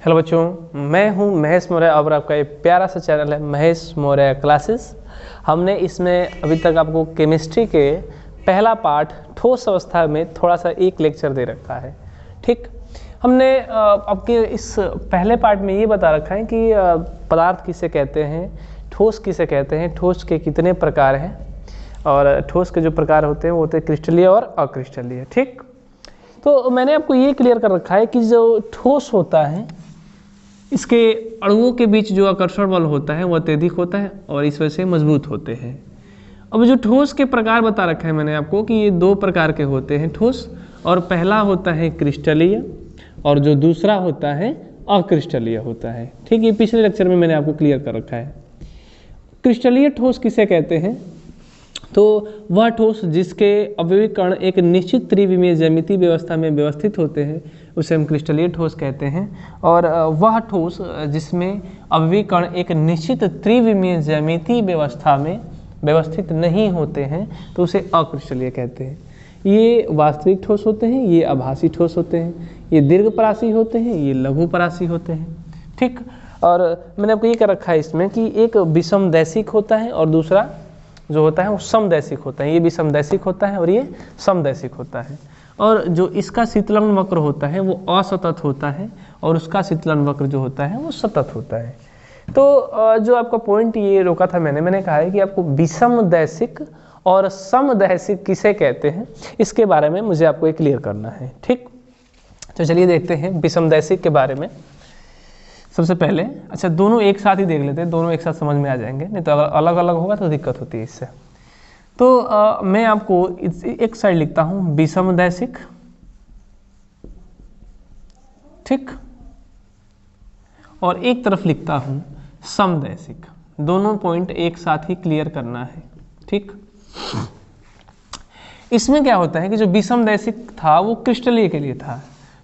Hello बच्चों, मैं हूं महेश मौर्य और आपका ये प्यारा सा चैनल है महेश मौर्य क्लासेस। हमने इसमें अभी तक आपको केमिस्ट्री के पहला पार्ट ठोस अवस्था में थोड़ा सा एक लेक्चर दे रखा है। ठीक, हमने आपके इस पहले पार्ट में ये बता रखा है कि पदार्थ किसे कहते हैं, ठोस किसे कहते हैं, ठोस के कितने प्रकार हैं और ठोस के जो प्रकार होते हैं वो होते हैं क्रिस्टलीय और अक्रिस्टलीय। ठीक, तो मैंने आपको ये क्लियर कर रखा है कि जो ठोस होता है इसके अणुओं के बीच जो आकर्षण बल होता है वो अत्यधिक होता है और इस वजह से मजबूत होते हैं। अब जो ठोस के प्रकार बता रखा है मैंने आपको कि ये दो प्रकार के होते हैं ठोस, और पहला होता है क्रिस्टलीय और जो दूसरा होता है अक्रिस्टलीय होता है। ठीक, ये पिछले लेक्चर में मैंने आपको क्लियर कर रखा है। क्रिस्टलीय ठोस किसे कहते हैं, तो वह ठोस जिसके अवयवी कण एक निश्चित त्रिविमीय ज्यामितीय व्यवस्था में व्यवस्थित होते हैं उसे हम क्रिस्टलीय ठोस कहते हैं, और वह ठोस जिसमें अवयवी कण एक निश्चित त्रिविमीय ज्यामितीय व्यवस्था में व्यवस्थित नहीं होते हैं तो उसे अक्रिस्टलीय कहते हैं। ये वास्तविक ठोस होते हैं, ये आभासी ठोस होते हैं, ये दीर्घपरासी होते हैं, ये लघुपरासी होते हैं। ठीक, और मैंने आपको ये कर रखा है इसमें कि एक विषमदैशिक होता है और दूसरा जो होता है वो समदैशिक होता है। ये भी समदैशिक होता है और ये समदैशिक होता है, और जो इसका शीतलन वक्र होता है वो असतत होता है और उसका शीतलन वक्र जो होता है वो सतत होता है। तो जो आपका पॉइंट ये रोका था मैंने कहा है कि आपको विषमदैशिक और समदैशिक किसे कहते हैं इसके बारे में मुझे आपको ये क्लियर करना है। ठीक, तो चलिए देखते हैं विषमदैशिक के बारे में। सबसे पहले अच्छा दोनों एक साथ ही देख लेते हैं, दोनों एक साथ समझ में आ जाएंगे, नहीं तो अगर अलग अलग होगा तो दिक्कत होती है इससे। तो मैं आपको एक साइड लिखता हूं विषमदैशिक, ठीक, और एक तरफ लिखता हूं समदैशिक। दोनों पॉइंट एक साथ ही क्लियर करना है। ठीक, इसमें क्या होता है कि जो विषमदैशिक था वो क्रिस्टलीय के लिए था,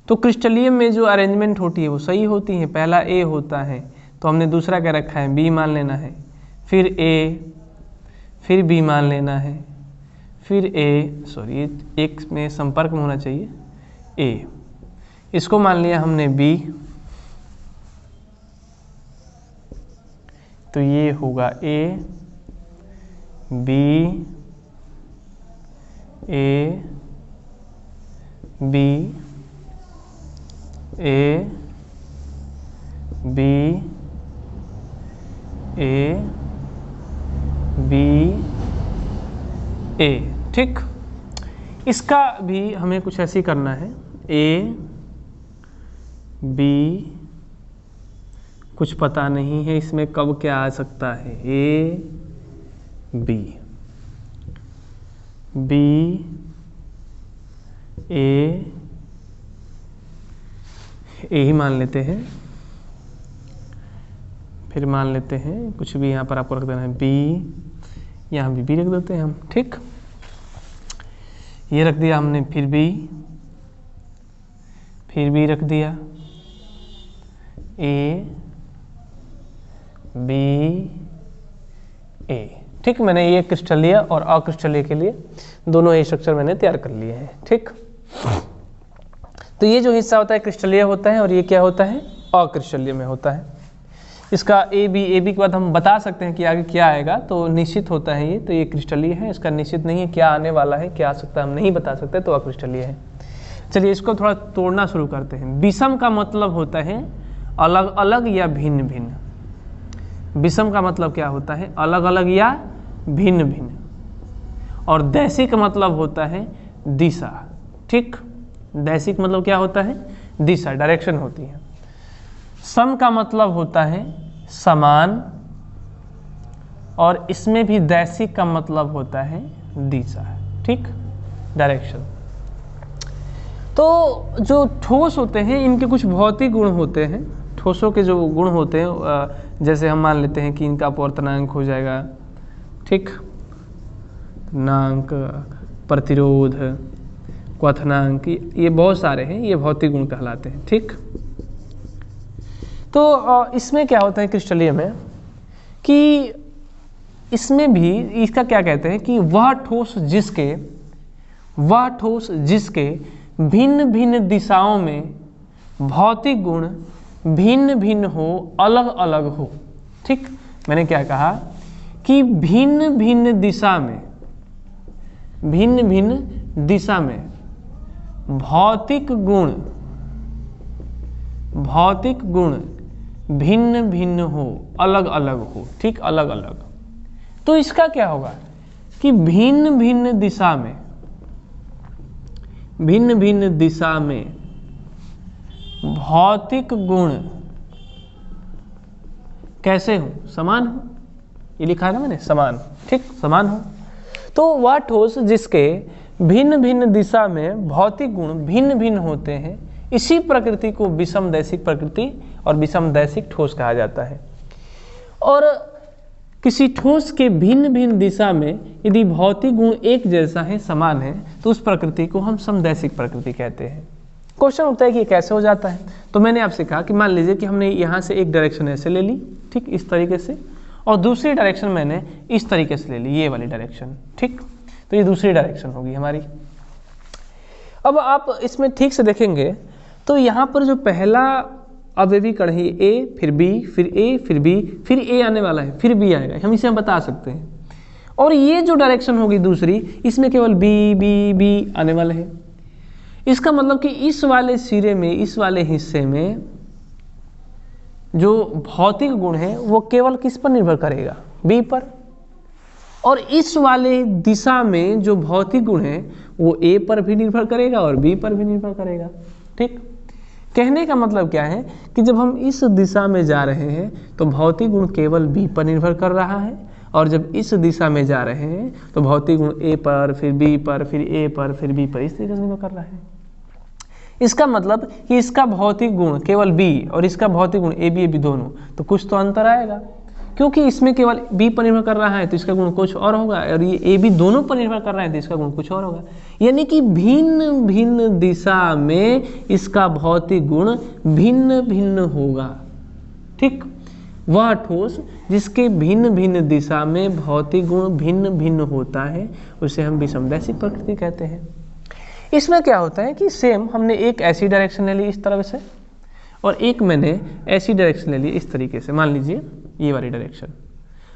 तो क्रिस्टलीय में जो अरेंजमेंट होती है वो सही होती है। पहला ए होता है तो हमने दूसरा क्या रखा है बी मान लेना है, फिर ए, फिर बी मान लेना है, फिर ए, सॉरी एक में संपर्क में होना चाहिए ए, इसको मान लिया हमने बी, तो ये होगा A B, A B, A B, A B, A. ठीक, इसका भी हमें कुछ ऐसे ही करना है, ए बी, कुछ पता नहीं है इसमें कब क्या आ सकता है, ए बी, बी ए ही मान लेते हैं, फिर मान लेते हैं कुछ भी यहाँ पर आपको रख देना है बी, यहाँ भी रख देते हैं हम। ठीक, ये रख दिया हमने, फिर बी रख दिया, ए बी ए। ठीक, मैंने ये क्रिस्टलीय और अक्रिस्टलीय के लिए दोनों ही स्ट्रक्चर मैंने तैयार कर लिए हैं। ठीक, तो ये जो हिस्सा होता है क्रिस्टलीय होता है और ये क्या होता है अक्रिस्टलीय में होता है। इसका ए बी के बाद हम बता सकते हैं कि आगे क्या आएगा, तो निश्चित होता है ये, तो ये क्रिस्टलीय है। इसका निश्चित नहीं है क्या आने वाला है, क्या आ सकता है हम नहीं बता सकते, तो अक्रिस्टलीय है। चलिए इसको थोड़ा तोड़ना शुरू करते हैं। विषम का मतलब होता है अलग अलग या भिन्न भिन्न। विषम का मतलब क्या होता है अलग अलग या भिन्न भिन्न, और दैशिक मतलब होता है दिशा। ठीक, दैशिक मतलब क्या होता है दिशा, डायरेक्शन होती है। सम का मतलब होता है समान, और इसमें भी दैशिक का मतलब होता है दिशा। ठीक, डायरेक्शन। तो जो ठोस होते हैं इनके कुछ भौतिक गुण होते हैं। ठोसों के जो गुण होते हैं जैसे हम मान लेते हैं कि इनका अपवर्तनांक हो जाएगा, ठीक, नांक, प्रतिरोध, क्वथनांक, ये बहुत सारे हैं, ये भौतिक गुण कहलाते हैं। ठीक, तो इसमें क्या होता है क्रिस्टलीय में कि इसमें भी इसका क्या कहते हैं कि वह ठोस जिसके भिन्न भिन्न दिशाओं में भौतिक गुण भिन्न भिन्न हो, अलग अलग हो। ठीक, मैंने क्या कहा कि भिन्न भिन्न दिशा में, भिन्न भिन्न दिशा में भौतिक गुण भिन्न भिन्न हो, अलग अलग हो। ठीक, अलग अलग। तो इसका क्या होगा कि भिन्न भिन्न दिशा में, भिन्न भिन्न दिशा में भौतिक गुण कैसे हो, समान हो। ये लिखा है ना मैंने, समान। ठीक, समान हो। तो वह ठोस जिसके भिन्न भिन्न दिशा में भौतिक गुण भिन्न भिन्न होते हैं, इसी प्रकृति को विषमदैशिक प्रकृति और विषमदैशिक ठोस कहा जाता है। और किसी ठोस के भिन्न भिन्न दिशा में यदि भौतिक गुण एक जैसा है, समान है, तो उस प्रकृति को हम समदैशिक प्रकृति कहते हैं। क्वेश्चन उठता है कि ये कैसे हो जाता है। तो मैंने आपसे कहा कि मान लीजिए कि हमने यहाँ से एक डायरेक्शन ऐसे ले ली, ठीक, इस तरीके से, और दूसरी डायरेक्शन मैंने इस तरीके से ले ली, ये वाली डायरेक्शन। ठीक, तो ये दूसरी डायरेक्शन होगी हमारी। अब आप इसमें ठीक से देखेंगे तो यहाँ पर जो पहला अवयवी कण है ए, फिर बी, फिर ए, फिर बी, फिर ए आने वाला है, फिर बी आएगा, हम इसे बता सकते हैं। और ये जो डायरेक्शन होगी दूसरी, इसमें केवल बी बी बी आने वाले हैं। इसका मतलब कि इस वाले सिरे में, इस वाले हिस्से में जो भौतिक गुण है वो केवल किस पर निर्भर करेगा, बी पर। और इस वाले दिशा में जो भौतिक गुण है वो ए पर भी निर्भर करेगा और बी पर भी निर्भर करेगा। ठीक, कहने का मतलब क्या है कि जब हम इस दिशा में जा रहे हैं तो भौतिक गुण केवल बी पर निर्भर कर रहा है, और जब इस दिशा में जा रहे हैं तो भौतिक गुण ए पर, फिर बी पर, फिर ए पर, फिर बी पर, इस तरीके से निर्भर कर रहा है। इसका मतलब कि इसका भौतिक गुण केवल बी और इसका भौतिक गुण ए बी दोनों, तो कुछ तो अंतर आएगा, क्योंकि इसमें केवल बी पर निर्भर कर रहा है तो इसका गुण कुछ और होगा, और ये ए बी दोनों पर निर्भर कर रहा है तो इसका गुण कुछ और होगा। यानी कि भिन्न भिन्न दिशा में इसका भौतिक गुण भिन्न भिन्न होगा। ठीक, वह ठोस जिसके भिन्न भिन्न दिशा में भौतिक गुण भिन्न भिन्न होता है उसे हम विषमदैशिक प्रकृति कहते हैं। इसमें क्या होता है कि सेम हमने एक ऐसी डायरेक्शन ले ली इस तरह से, और एक मैंने ऐसी डायरेक्शन ले ली इस तरीके से, मान लीजिए ये वाली डायरेक्शन।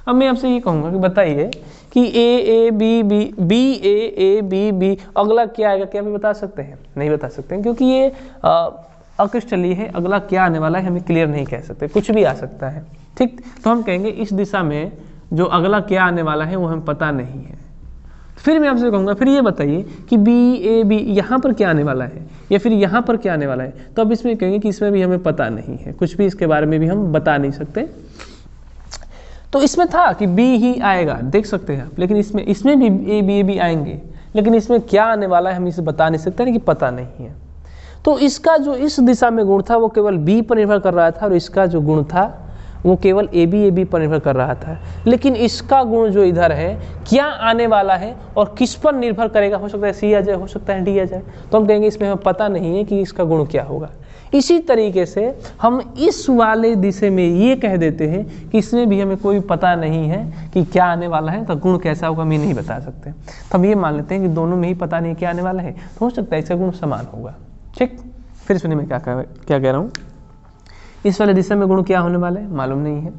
अब मैं आपसे ये कहूँगा कि बताइए कि A B B, B A B B, अगला क्या आएगा, क्या भी बता सकते हैं? नहीं बता सकते हैं, क्योंकि ये अक्रिस्टलीय है। अगला क्या आने वाला है हमें क्लियर नहीं कह सकते, कुछ भी आ सकता है। ठीक, तो हम कहेंगे इस दिशा में जो अगला क्या आने वाला है वो हमें पता नहीं है। फिर मैं आपसे कहूँगा, फिर ये बताइए कि बी ए बी यहाँ पर क्या आने वाला है या फिर यहाँ पर क्या आने वाला है, तो अब इसमें कहेंगे कि इसमें भी हमें पता नहीं है, कुछ भी इसके बारे में भी हम बता नहीं सकते। तो इसमें था कि बी ही आएगा, देख सकते हैं आप, लेकिन इसमें भी ए बी आएंगे, लेकिन इसमें क्या आने वाला है हम इसे बता नहीं सकते, कि पता नहीं है। तो इसका जो इस दिशा में गुण था वो केवल बी पर निर्भर कर रहा था, और इसका जो गुण था वो केवल ए बी पर निर्भर कर रहा था। लेकिन इसका गुण जो इधर है क्या आने वाला है और किस पर निर्भर करेगा, हो सकता है सी आ जाए, हो सकता है डी आ जाए, तो हम कहेंगे इसमें हमें पता नहीं है कि इसका गुण क्या होगा। इसी तरीके से हम इस वाले दिशा में ये कह देते हैं कि इसमें भी हमें कोई पता नहीं है कि क्या आने वाला है, तो गुण कैसा होगा हम ये नहीं बता सकते। तो हम ये मान लेते हैं कि दोनों में ही पता नहीं क्या आने वाला है, तो हो सकता है इसका गुण समान होगा। ठीक, फिर सुनिए मैं क्या कह रहा हूँ। इस वाले दिशा में गुण क्या होने वाला है मालूम नहीं है,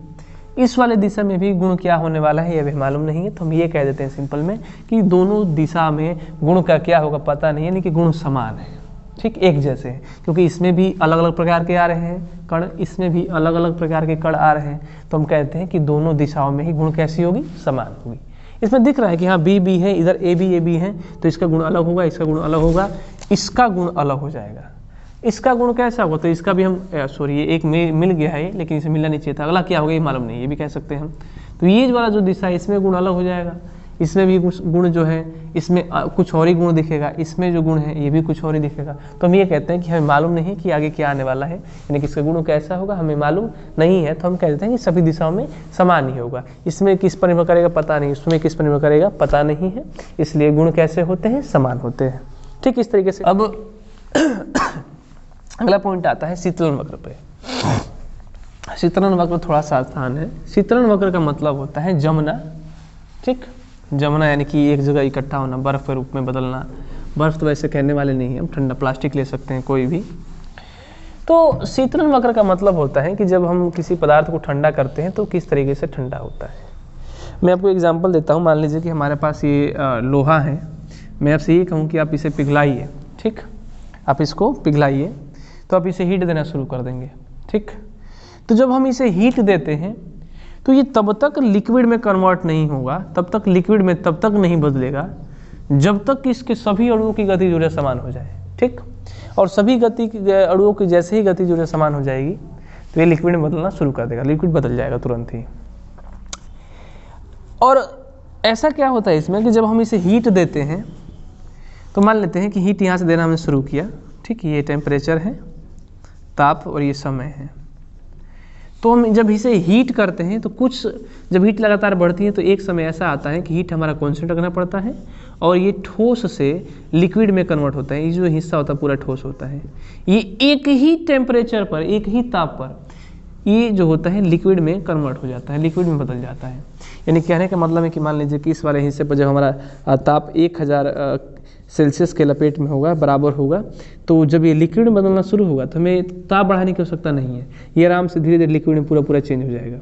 इस वाले दिशा में भी गुण क्या होने वाला है यह भी मालूम नहीं है, तो हम ये कह देते हैं सिंपल में कि दोनों दिशा में गुण का क्या होगा पता नहीं है, यानी कि गुण समान है। ठीक, एक जैसे हैं, क्योंकि इसमें भी अलग अलग प्रकार के आ रहे हैं कण, इसमें भी अलग अलग प्रकार के कण आ रहे हैं, तो हम कहते हैं कि दोनों दिशाओं में ही गुण कैसी होगी, समान होगी। इसमें दिख रहा है कि हाँ बी बी है, इधर ए बी है, तो इसका गुण अलग होगा, इसका गुण अलग होगा, इसका गुण अलग हो जाएगा। इसका गुण कैसा होगा, तो इसका भी हम सॉरी ये एक मिल गया है लेकिन इसे मिलना नहीं चाहिए था, अगला क्या होगा ये मालूम नहीं, ये भी कह सकते हैं हम। तो ये वाला जो दिशा है इसमें गुण अलग हो जाएगा, इसमें भी गुण जो है इसमें कुछ और ही गुण दिखेगा, इसमें जो गुण है ये भी कुछ और ही दिखेगा। तो हम ये कहते हैं कि हमें मालूम नहीं कि आगे क्या आने वाला है, यानी कि इसका गुण कैसा होगा हमें मालूम नहीं है, तो हम कहते हैं कि सभी दिशाओं में समान ही होगा। इसमें किस पर निर्भर करेगा पता नहीं, उसमें किस पर निर्भर करेगा पता नहीं है, इसलिए गुण कैसे होते हैं, समान होते हैं। ठीक, इस तरीके से। अब अगला पॉइंट आता है शीतलन वक्र पे। शीतलन वक्र थोड़ा सा आसान है। शीतलन वक्र का मतलब होता है जमना। ठीक, जमना यानी कि एक जगह इकट्ठा होना, बर्फ के रूप में बदलना। बर्फ तो वैसे कहने वाले नहीं है, हम ठंडा प्लास्टिक ले सकते हैं कोई भी। तो शीतलन वक्र का मतलब होता है कि जब हम किसी पदार्थ को ठंडा करते हैं तो किस तरीके से ठंडा होता है। मैं आपको एग्जांपल देता हूँ। मान लीजिए कि हमारे पास ये लोहा है, मैं आपसे ये कहूँ कि आप इसे पिघलाइए, ठीक, आप इसको पिघलाइए, तो आप इसे हीट देना शुरू कर देंगे, ठीक। तो जब हम इसे हीट देते हैं तो ये तब तक लिक्विड में कन्वर्ट नहीं होगा, तब तक लिक्विड में तब तक नहीं बदलेगा जब तक कि इसके सभी अणुओं की गति जो है समान हो जाए, ठीक। और सभी अणुओं की जैसे ही गति जो है समान हो जाएगी तो ये लिक्विड में बदलना शुरू कर देगा, लिक्विड बदल जाएगा तुरंत ही। और ऐसा क्या होता है इसमें कि जब हम इसे हीट देते हैं तो मान लेते हैं कि हीट यहाँ से देना हमने शुरू किया, ठीक, ये टेम्परेचर है, ताप और ये समय है। तो हम जब इसे हीट करते हैं तो कुछ जब हीट लगातार बढ़ती है तो एक समय ऐसा आता है कि हीट हमारा कॉन्स्टेंट रखना पड़ता है और ये ठोस से लिक्विड में कन्वर्ट होता है। ये जो हिस्सा होता है पूरा ठोस होता है। ये एक ही टेम्परेचर पर, एक ही ताप पर ये जो होता है लिक्विड में कन्वर्ट हो जाता है, लिक्विड में बदल जाता है। यानी कहने का मतलब है कि मान लीजिए कि इस वाले हिस्से पर जब हमारा ताप 1000 सेल्सियस के लपेट में होगा, बराबर होगा, तो जब ये लिक्विड में बदलना शुरू होगा तो हमें ताप बढ़ाने की आवश्यकता नहीं है, ये आराम से धीरे धीरे लिक्विड में पूरा चेंज हो जाएगा।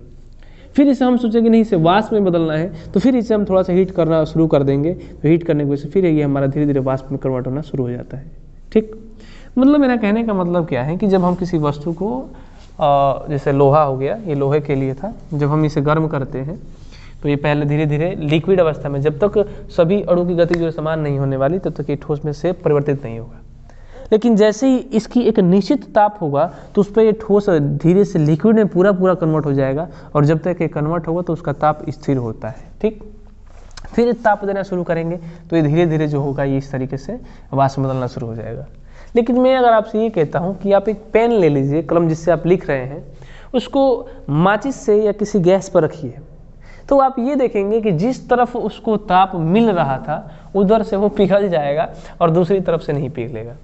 फिर इसे हम सोचें कि नहीं इसे वाष्प में बदलना है तो फिर इसे हम थोड़ा सा हीट करना शुरू कर देंगे, तो हीट करने की वजह से फिर ये हमारा धीरे धीरे वाष्प में कन्वर्ट होना शुरू हो जाता है, ठीक। मतलब मेरा कहने का मतलब क्या है कि जब हम किसी वस्तु को जैसे लोहा हो गया, ये लोहे के लिए था, जब हम इसे गर्म करते हैं तो ये पहले धीरे धीरे लिक्विड अवस्था में, जब तक सभी अणु की गति जो है समान नहीं होने वाली तब तक ये ठोस में से परिवर्तित नहीं होगा। लेकिन जैसे ही इसकी एक निश्चित ताप होगा तो उस पर ये ठोस धीरे से लिक्विड में पूरा कन्वर्ट हो जाएगा और जब तक ये कन्वर्ट होगा तो उसका ताप स्थिर होता है, ठीक। फिर ताप देना शुरू करेंगे तो ये धीरे धीरे जो होगा ये इस तरीके से वाष्प बदलना शुरू हो जाएगा। लेकिन मैं अगर आपसे ये कहता हूँ कि आप एक पेन ले लीजिए, कलम जिससे आप लिख रहे हैं, उसको माचिस से या किसी गैस पर रखिए, तो आप ये देखेंगे कि जिस तरफ उसको ताप मिल रहा था उधर से वो पिघल जाएगा और दूसरी तरफ से नहीं पिघलेगा।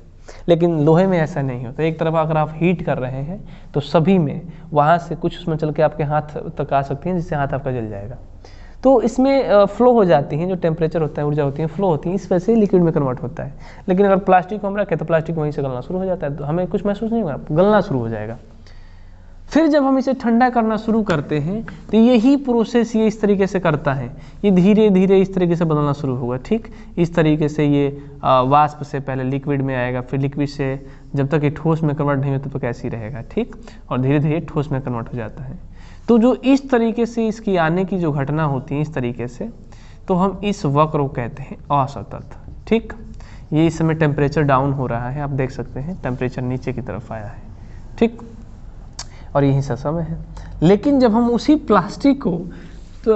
लेकिन लोहे में ऐसा नहीं होता। एक तरफ अगर आप हीट कर रहे हैं तो सभी में वहाँ से कुछ उसमें चल के आपके हाथ तक आ सकती हैं, जिससे हाथ आपका जल जाएगा। तो इसमें फ्लो हो जाती हैं, जो टेम्परेचर होता है, ऊर्जा होती है, फ्लो होती है, इस वजह से लिक्विड में कन्वर्ट होता है। लेकिन अगर प्लास्टिक को हम रखें तो प्लास्टिक वहीं से गलना शुरू हो जाता है, तो हमें कुछ महसूस नहीं होगा, गलना शुरू हो जाएगा। फिर जब हम इसे ठंडा करना शुरू करते हैं तो यही प्रोसेस ये इस तरीके से करता है, ये धीरे धीरे इस तरीके से बदलना शुरू होगा, ठीक। इस तरीके से ये वाष्प से पहले लिक्विड में आएगा, फिर लिक्विड से जब तक ये ठोस में कन्वर्ट नहीं होता तो कैसे ही रहेगा, ठीक, और धीरे धीरे ठोस में कन्वर्ट हो जाता है। तो जो इस तरीके से इसकी आने की जो घटना होती है इस तरीके से, तो हम इस वक्र को कहते हैं असतत, ठीक। ये इस समय टेम्परेचर डाउन हो रहा है, आप देख सकते हैं टेम्परेचर नीचे की तरफ आया है, ठीक, और यही सा समय है। लेकिन जब हम उसी प्लास्टिक को तो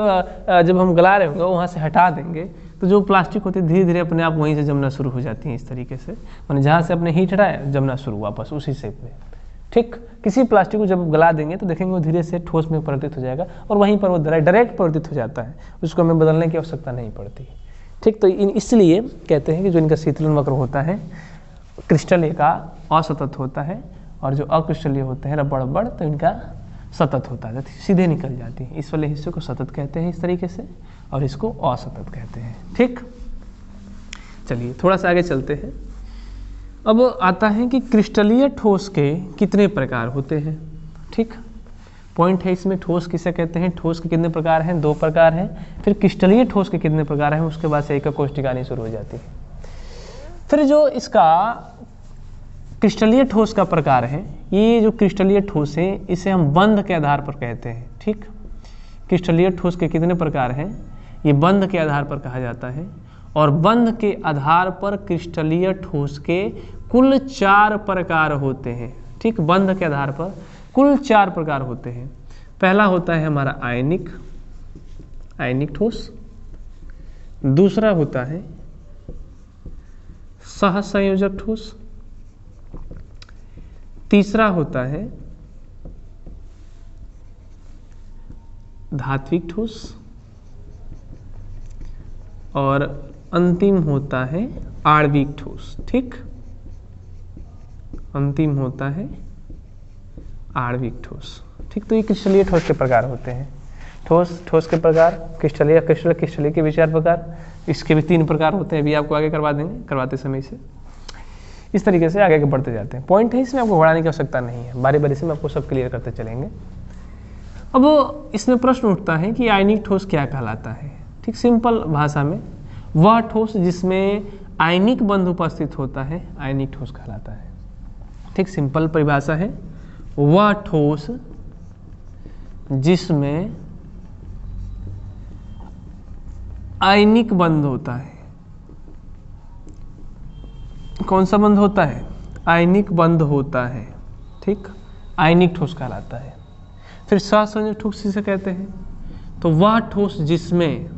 जब हम गला रहे होंगे वहाँ से हटा देंगे तो जो प्लास्टिक होती है धीरे धीरे अपने आप वहीं से जमना शुरू हो जाती हैं इस तरीके से, मैंने जहाँ से अपने हीट हटाया जमना शुरू वापस उसी शेप में, ठीक। किसी प्लास्टिक को जब गला देंगे तो देखेंगे वो धीरे से ठोस में परिवर्तित हो जाएगा और वहीं पर वो डायरेक्ट परिवर्तित हो जाता है, उसको हमें बदलने की आवश्यकता नहीं पड़ती, ठीक। तो इसलिए कहते हैं कि जो इनका शीतलन वक्र होता है क्रिस्टलीय का असतत होता है और जो अक्रिस्टलीय होते हैं रबड़ तो इनका सतत होता है, सीधे निकल जाती है। इस वाले हिस्से को सतत कहते हैं इस तरीके से और इसको असतत कहते हैं, ठीक। चलिए थोड़ा सा आगे चलते हैं। अब आता है कि क्रिस्टलीय ठोस के कितने प्रकार होते हैं, ठीक। पॉइंट है इसमें, ठोस किसे कहते हैं, ठोस के कितने प्रकार हैं, 2 प्रकार हैं। फिर क्रिस्टलीय ठोस के कितने प्रकार हैं, उसके बाद से एक कोष्ठिका आनी शुरू हो जाती है। फिर जो इसका क्रिस्टलीय ठोस का प्रकार है, ये जो क्रिस्टलीय ठोस है इसे हम बंध के आधार पर कहते हैं, ठीक। क्रिस्टलीय ठोस के कितने प्रकार हैं, ये बंध के आधार पर कहा जाता है और बंध के आधार पर क्रिस्टलीय ठोस के कुल 4 प्रकार होते हैं, ठीक। बंध के आधार पर कुल 4 प्रकार होते हैं। पहला होता है हमारा आयनिक ठोस, दूसरा होता है सहसंयोजक ठोस, तीसरा होता है धात्विक ठोस और अंतिम होता है आणविक ठोस, ठीक। अंतिम होता है आणविक ठोस, ठीक। तो ये क्रिस्टलीय ठोस के प्रकार होते हैं। ठोस के प्रकार क्रिस्टलीय के भी 4 प्रकार, इसके भी 3 प्रकार होते हैं, अभी आपको आगे करवा देंगे करवाते समय से। इस तरीके से आगे बढ़ते जाते हैं। पॉइंट है, इसमें आपको घबराने की आवश्यकता नहीं है, बारी बारी से मैं आपको सब क्लियर करते चलेंगे। अब इसमें प्रश्न उठता है कि आयनिक ठोस क्या कहलाता है। ठीक, सिंपल भाषा में वह ठोस जिसमें आयनिक बंध उपस्थित होता है आयनिक ठोस कहलाता है। ठीक, सिंपल परिभाषा है, वह ठोस जिसमें आयनिक बंध होता है। कौन सा बंध होता है? आयनिक बंध होता है। ठीक, आयनिक ठोस कहलाता है। फिर सहसंयोजक ठोस किसे कहते हैं? तो वह ठोस जिसमें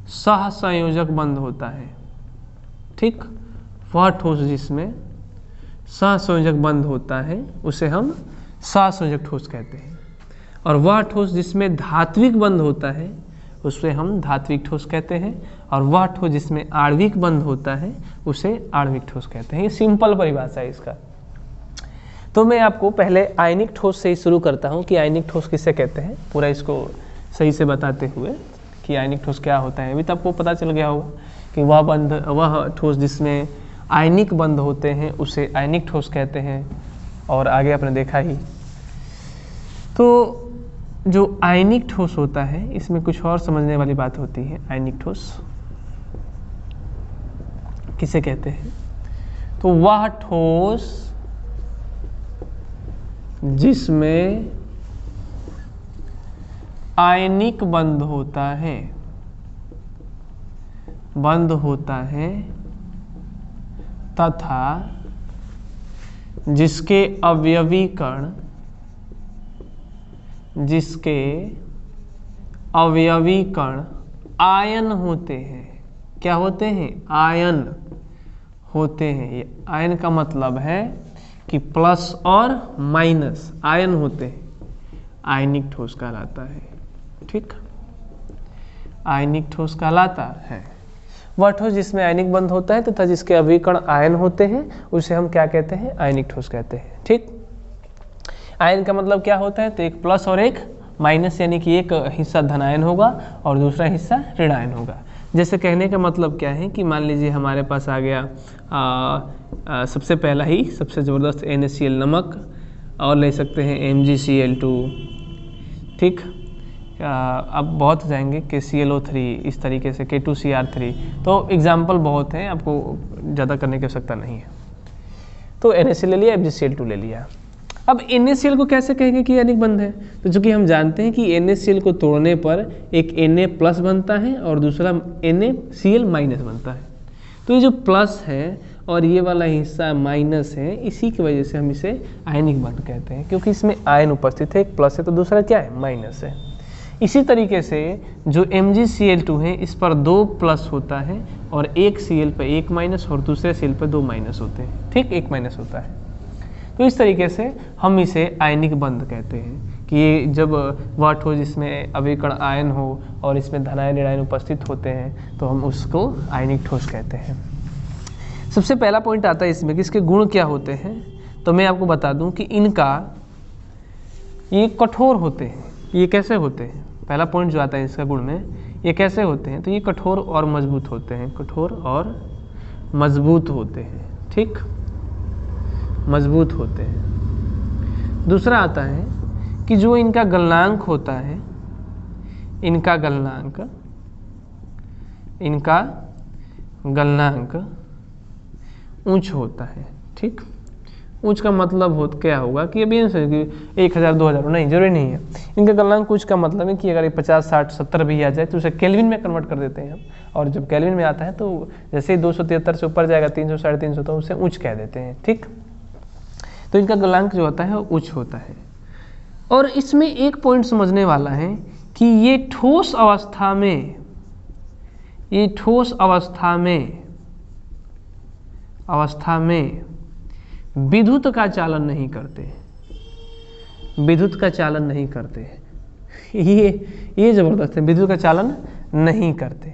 सहसंयोजक बंध होता है। ठीक, वह ठोस जिसमें सहसंयोजक बंध होता है उसे हम सहसंयोजक ठोस कहते हैं। और वह ठोस जिसमें धात्विक बंध होता है उसे हम धात्विक ठोस कहते हैं। और वह ठोस जिसमें आणविक बंध होता है उसे आणविक ठोस कहते हैं। ये सिंपल परिभाषा है इसका। तो मैं आपको पहले आयनिक ठोस से ही शुरू करता हूँ कि आयनिक ठोस किसे कहते हैं, पूरा इसको सही से बताते हुए कि आयनिक ठोस क्या होता है। अभी तो आपको पता चल गया होगा कि वह ठोस जिसमें आयनिक बंध होते हैं उसे आयनिक ठोस कहते हैं, और आगे आपने देखा ही। तो जो आयनिक ठोस होता है इसमें कुछ और समझने वाली बात होती है। आयनिक ठोस किसे कहते हैं? तो वह ठोस जिसमें आयनिक बंध होता है तथा जिसके अवयवी कण आयन होते हैं। क्या होते हैं? आयन होते हैं। ये आयन का मतलब है कि प्लस और माइनस आयन होते हैं, आयनिक ठोस कहलाता है। ठीक, आयनिक ठोस कहलाता है वह ठोस जिसमें आयनिक बंध होता है तथा जिसके अभिकण आयन होते हैं उसे हम क्या कहते हैं? आयनिक ठोस कहते हैं। ठीक, आयन का मतलब क्या होता है? तो एक प्लस और एक माइनस, यानी कि एक हिस्सा धनायन होगा और दूसरा हिस्सा ऋणायन होगा। जैसे कहने का मतलब क्या है कि मान लीजिए हमारे पास आ गया सबसे पहला ही सबसे ज़बरदस्त NaCl नमक, और ले सकते हैं MgCl2। ठीक, अब बहुत हो जाएंगे KClO3, इस तरीके से K2Cr3। तो एग्जाम्पल बहुत हैं, आपको ज़्यादा करने की आवश्यकता नहीं है। तो NaCl ले लिया, MgCl2 ले लिया। अब NaCl को कैसे कहेंगे कि आयनिक बंध है? तो चूंकि हम जानते हैं कि NaCl को तोड़ने पर एक Na+ बनता है और दूसरा NaCl- बनता है। तो ये जो प्लस है और ये वाला हिस्सा माइनस है, इसी की वजह से हम इसे आयनिक बंध कहते हैं, क्योंकि इसमें आयन उपस्थित है, एक प्लस है तो दूसरा क्या है? माइनस है। इसी तरीके से जो MgCl2 है इस पर 2 प्लस होता है और एक Cl पर 1 माइनस और दूसरे Cl पर 2 माइनस होते हैं। ठीक, 1 माइनस होता है। तो इस तरीके से हम इसे आयनिक बंध कहते हैं कि ये जब वह ठोस जिसमें अभिकण आयन हो और इसमें धनायन ऋणायन उपस्थित होते हैं तो हम उसको आयनिक ठोस कहते हैं। सबसे पहला पॉइंट आता है इसमें कि इसके गुण क्या होते हैं। तो मैं आपको बता दूं कि ये कठोर होते हैं। ये कैसे होते हैं? पहला पॉइंट जो आता है इसका गुण में, ये कैसे होते हैं? तो ये कठोर और मजबूत होते हैं, कठोर और मजबूत होते हैं। ठीक, मजबूत होते हैं। दूसरा आता है कि जो इनका गलनांक होता है, इनका गलनांक ऊंच होता है। ठीक, ऊंच का मतलब क्या होगा कि अभी 1000 2000 नहीं, जरूरी नहीं है। इनका गलनांक ऊंच का मतलब है कि अगर 50 60 70 भी आ जाए तो उसे केल्विन में कन्वर्ट कर देते हैं हम, और जब केल्विन में आता है तो जैसे ही 273 से ऊपर जाएगा 300 350 तो उसे ऊंच कह देते हैं। ठीक, तो इनका गलनांक जो होता है वो उच्च होता है। और इसमें एक पॉइंट समझने वाला है कि ये ठोस अवस्था में विद्युत का चालन नहीं करते। ये जबरदस्त है, विद्युत का चालन नहीं करते।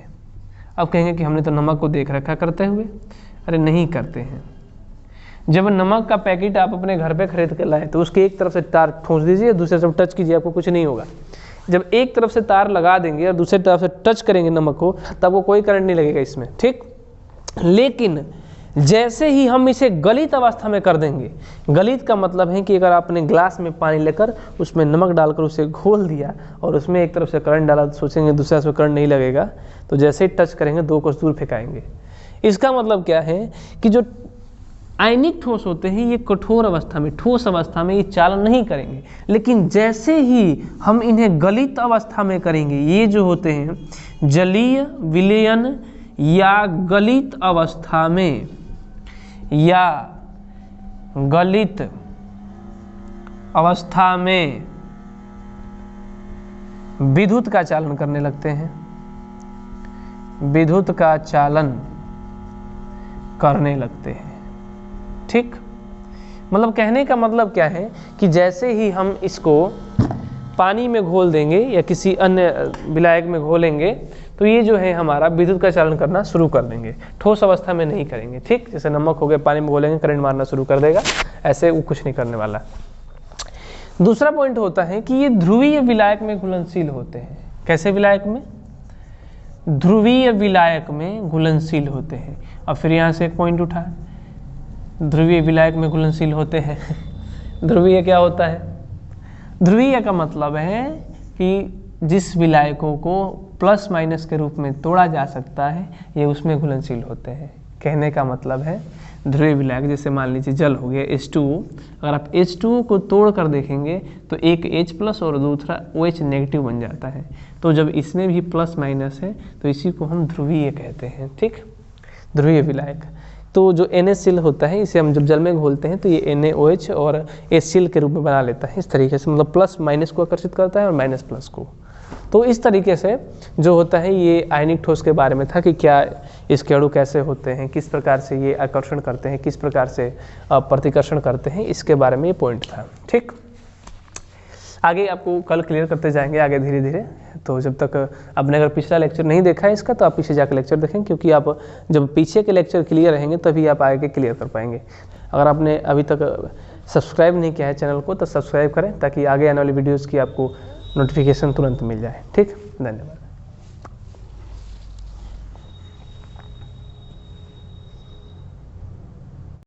अब कहेंगे कि हमने तो नमक को देख रखा करते हुए। अरे नहीं करते हैं। जब नमक का पैकेट आप अपने घर पे खरीद के लाए तो उसके एक तरफ से तार ठोंस दीजिए, दूसरे तरफ टच कीजिए, आपको कुछ नहीं होगा। जब एक तरफ से तार लगा देंगे और दूसरी तरफ से टच करेंगे नमक को, तब वो कोई करंट नहीं लगेगा इसमें। ठीक, लेकिन जैसे ही हम इसे गलित अवस्था में कर देंगे, गलित का मतलब है कि अगर आपने ग्लास में पानी लेकर उसमें नमक डालकर उसे घोल दिया और उसमें एक तरफ से करंट डाला, तो सोचेंगे दूसरा से करंट नहीं लगेगा, तो जैसे ही टच करेंगे 2 कोस दूर फेंकाएंगे। इसका मतलब क्या है कि जो आयनिक ठोस होते हैं ये कठोर अवस्था में, ठोस अवस्था में ये चालन नहीं करेंगे, लेकिन जैसे ही हम इन्हें गलित अवस्था में करेंगे, ये जो होते हैं जलीय विलयन या गलित अवस्था में या गलित अवस्था में विद्युत का चालन करने लगते हैं, विद्युत का चालन करने लगते हैं। ठीक, मतलब कहने का मतलब क्या है कि जैसे ही हम इसको पानी में घोल देंगे या किसी अन्य विलायक में घोलेंगे, तो ये जो है हमारा विद्युत का चालन करना शुरू कर देंगे, ठोस अवस्था में नहीं करेंगे। ठीक, जैसे नमक हो गया, पानी में घोलेंगे करंट मारना शुरू कर देगा, ऐसे वो कुछ नहीं करने वाला। दूसरा पॉइंट होता है कि ये ध्रुवीय विलायक में घुलनशील होते हैं। कैसे विलायक में? ध्रुवीय विलायक में घुलनशील होते हैं। और फिर यहाँ से एक पॉइंट उठा, ध्रुवीय विलायक में घुलनशील होते हैं। ध्रुवीय क्या होता है? ध्रुवीय का मतलब है कि जिस विलायकों को प्लस माइनस के रूप में तोड़ा जा सकता है, ये उसमें घुलनशील होते हैं। कहने का मतलब है ध्रुवीय विलायक, जैसे मान लीजिए जल हो गया H2O, अगर आप H2O को तोड़ कर देखेंगे तो एक H+ और दूसरा OH नेगेटिव बन जाता है। तो जब इसमें भी प्लस माइनस है तो इसी को हम ध्रुवीय कहते हैं। ठीक, ध्रुवीय विलायक। तो जो NaCl होता है, इसे हम जब जल में घोलते हैं तो ये NaOH और HCl के रूप में बना लेता है। इस तरीके से मतलब प्लस माइनस को आकर्षित करता है और माइनस प्लस को। तो इस तरीके से जो होता है ये आयनिक ठोस के बारे में था कि क्या इसके अणु कैसे होते हैं, किस प्रकार से ये आकर्षण करते हैं, किस प्रकार से प्रतिकर्षण करते हैं, इसके बारे में ये पॉइंट था। ठीक, आगे आपको कल क्लियर करते जाएंगे आगे धीरे धीरे। तो जब तक आपने अगर पिछला लेक्चर नहीं देखा है इसका, तो आप पीछे जाकर लेक्चर देखें, क्योंकि आप जब पीछे के लेक्चर क्लियर रहेंगे तभी आप आगे क्लियर कर पाएंगे। अगर आपने अभी तक सब्सक्राइब नहीं किया है चैनल को तो सब्सक्राइब करें, ताकि आगे आने वाली वीडियोज़ की आपको नोटिफिकेशन तुरंत मिल जाए। ठीक, धन्यवाद।